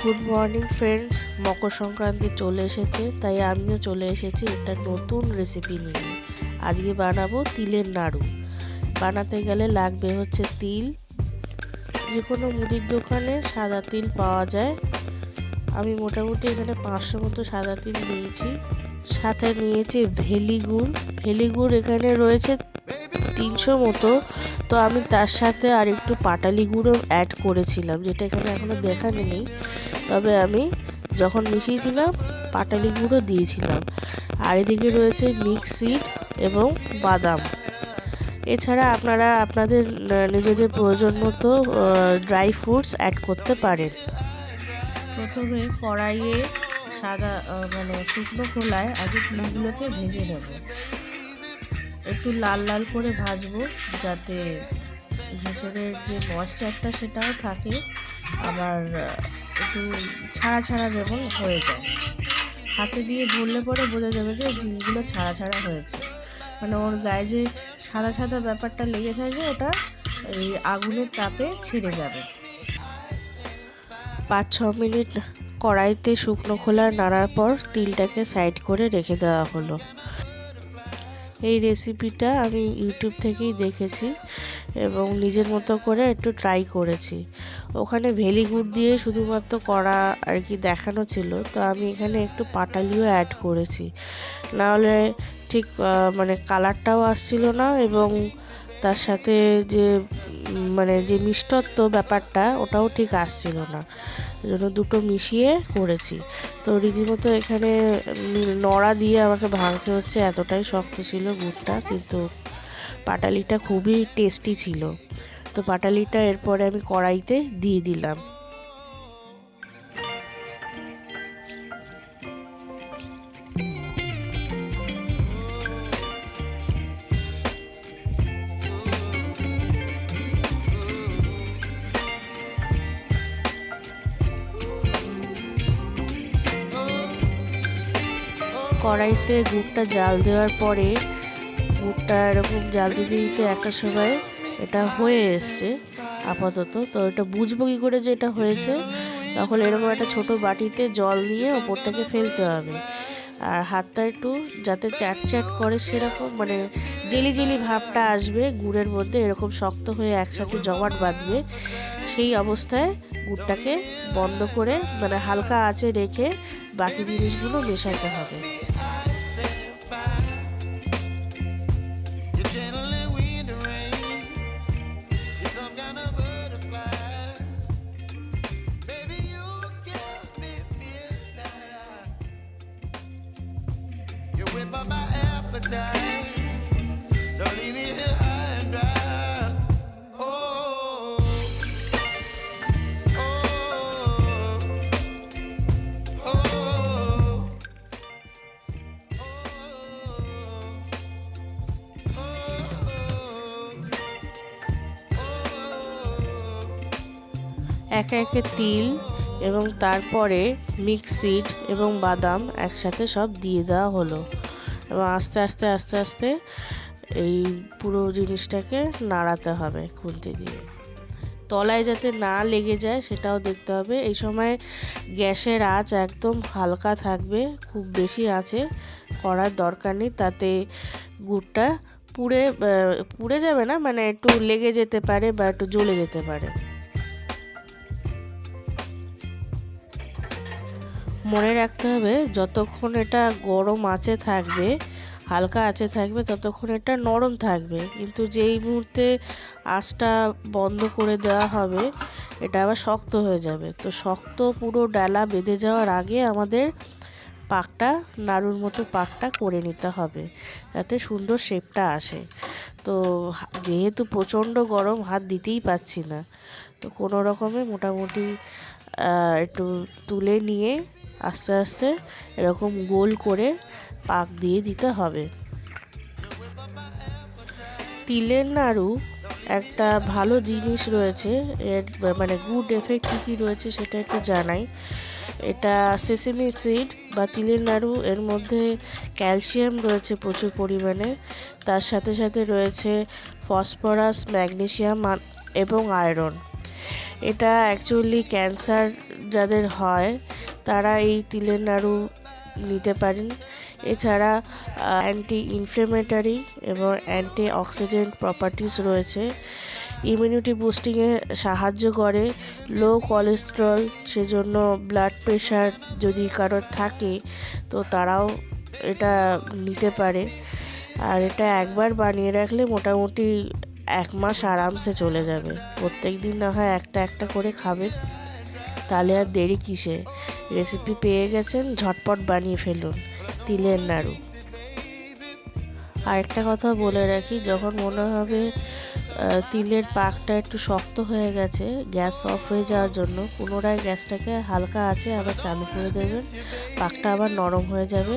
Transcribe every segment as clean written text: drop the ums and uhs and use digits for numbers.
Good morning friends, Makar Sankranti চলে এসেছে, তাই আমিও চলে এসেছি একটা নতুন রেসিপি নিয়ে। আজকে বানাবো তিলের নাড়ু। বানাতে গেলে লাগবে হচ্ছে তিল। যে কোনো মুদির দোকানে সাদা তিল পাওয়া যায়। আমি মোটামুটি এখানে 500 মতো সাদা তিল নিয়েছি। সাথে নিয়েছি ভেলি গুড়। ভেলি গুড় এখানে রয়েছে 300 মতো। তো আমি তার সাথে আর একটু পাটালি গুঁড়ো অ্যাড করেছিলাম, যেটা এখানে এখনো দেখানো নেই। তবে আমি যখন মিশিয়েছিলাম পাটালি গুঁড়ো দিয়েছিলাম। আর এদিকে রয়েছে মিক্স সিড এবং বাদাম। এছাড়া আপনারা আপনাদের নিজেদের প্রয়োজন মতো ড্রাই ফ্রুটস অ্যাড করতে পারেন। প্রথমে কড়াইয়ে শুকনো খোলায় আগে তিলগুলোকে ভেজে নেব। একটু লাল লাল করে ভাজবো, যাতে ভেতরের যে ময়েশ্চারটা সেটাও থাকে, আবার একটু ছাড়া ছাড়া যেমন হয়ে যায়। হাতে দিয়ে ধরলে পরে বোঝা যাবে যে জিনিসগুলো ছাড়া ছাড়া হয়েছে, মানে ওর গায়ে যে সাদা সাদা ব্যাপারটা লেগে থাকে ওটা এই আগুনের তাপে ছেড়ে যাবে। 5-6 মিনিট কড়াইতে শুকনো খোলা নাড়ার পর তিলটাকে সাইড করে রেখে দেওয়া হলো। এই রেসিপিটা আমি ইউটিউব থেকেই দেখেছি এবং নিজের মতো করে একটু ট্রাই করেছি। ওখানে ভেলি গুড় দিয়ে শুধুমাত্র করা আর কি দেখানো ছিল, তো আমি এখানে একটু পাটালিও অ্যাড করেছি। নাহলে ঠিক কালারটাও আসছিল না, এবং তার সাথে যে মিষ্টত্ব ব্যাপারটা ওটাও ঠিক আসছিল না। জন্য দুটো মিশিয়ে করেছি। তো রীতিমতো এখানে নড়া দিয়ে আমাকে ভাঙতে হচ্ছে, এতটাই শক্ত ছিল গুড়টা। কিন্তু পাটালিটা খুবই টেস্টি ছিল। তো পাটালিটা এরপরে আমি কড়াইতে দিয়ে দিলাম। কড়াইতে গুড়টা জাল দেওয়ার পরে গুড়টা এরকম জাল দিতে দিতে একটা সময় এটা হয়ে এসছে আপাতত। তো এটা বুঝবো কী করে যে এটা হয়েছে, তখন এরকম একটা ছোট বাটিতে জল নিয়ে ওপর থেকে ফেলতে হবে। আর হাতটা একটু যাতে চ্যাট চ্যাট করে, সেরকম জেলি জেলি ভাবটা আসবে গুড়ের মধ্যে, এরকম শক্ত হয়ে একসাথে জমাট বাঁধবে। সেই অবস্থায় গুড়টাকে বন্ধ করে হালকা আঁচে রেখে বাকি জিনিসগুলো মেশাতে হবে। একে একে তিল এবং তারপরে মিক্স সিড এবং বাদাম একসাথে সব দিয়ে দেওয়া হলো, এবং আস্তে আস্তে আস্তে আস্তে এই পুরো জিনিসটাকে নাড়াতে হবে খুন্তি দিয়ে। তলায় যাতে না লেগে যায় সেটাও দেখতে হবে। এই সময় গ্যাসের আঁচ একদম হালকা থাকবে, খুব বেশি আঁচে করার দরকার নেই, তাতে গুড়টা পুড়ে যাবে না, একটু লেগে যেতে পারে বা একটু জ্বলে যেতে পারে। মনে রাখতে হবে যতক্ষণ এটা গরম আঁচে থাকবে, হালকা আঁচে থাকবে, ততক্ষণ এটা নরম থাকবে। কিন্তু যেই মুহূর্তে আঁচটা বন্ধ করে দেওয়া হবে এটা আবার শক্ত হয়ে যাবে। তো শক্ত পুরো ডালা বেঁধে যাওয়ার আগে আমাদের পাকটা নাড়ুর মতো পাকটা করে নিতে হবে, যাতে সুন্দর শেপটা আসে। তো যেহেতু প্রচণ্ড গরম, হাত দিতেই পাচ্ছি না, তো কোনো রকমে মোটামুটি একটু তুলে নিয়ে আস্তে আস্তে এরকম গোল করে পাক দিয়ে দিতে হবে। তিলের নাড়ু একটা ভালো জিনিস রয়েছে, এর গুড এফেক্ট কী রয়েছে সেটা একটু জানাই। এটা সেসেমি সিড বা তিলের নাড়ু, এর মধ্যে ক্যালসিয়াম রয়েছে প্রচুর পরিমাণে। তার সাথে সাথে রয়েছে ফসফরাস, ম্যাগনেসিয়াম এবং আয়রন। এটা অ্যাকচুয়ালি ক্যান্সার যাদের হয় তারা এই তিলের নাড়ু নিতে পারেন। এছাড়া অ্যান্টি ইনফ্লেমেটরি এবং অ্যান্টি অক্সিডেন্ট প্রপার্টিস রয়েছে। ইমিউনিটি বুস্টিংয়ে সাহায্য করে। লো কোলেস্টেরল, সেজন্য ব্লাড প্রেশার যদি কারোর থাকে তো তারাও এটা নিতে পারে। আর এটা একবার বানিয়ে রাখলে মোটামুটি 1 মাস আরামসে চলে যাবে। প্রত্যেক দিন না হয় একটা একটা করে খাবেন, তাহলে আর দেরি কিসে। রেসিপি পেয়ে গেছেন, ঝটপট বানিয়ে ফেলুন তিলের নাড়ু। আরেকটা কথা বলে রাখি, যখন মনে হবে তিলের পাকটা একটু শক্ত হয়ে গেছে, গ্যাস অফ হয়ে যাওয়ার জন্য পুনরায় গ্যাসটাকে হালকা আছে আবার চালু করে দেবেন। পাকটা আবার নরম হয়ে যাবে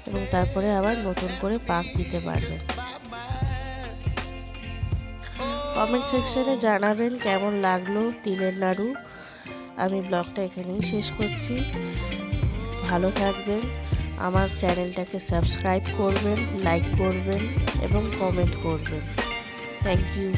এবং তারপরে আবার নতুন করে পাক দিতে পারবেন। কমেন্ট সেকশনে জানাবেন কেমন লাগলো তিলের নাড়ু। আমি ব্লগটা এখানেই শেষ করছি। ভালো থাকবেন, আমার চ্যানেলটাকে সাবস্ক্রাইব করবেন, লাইক করবেন এবং কমেন্ট করবেন। Thank you.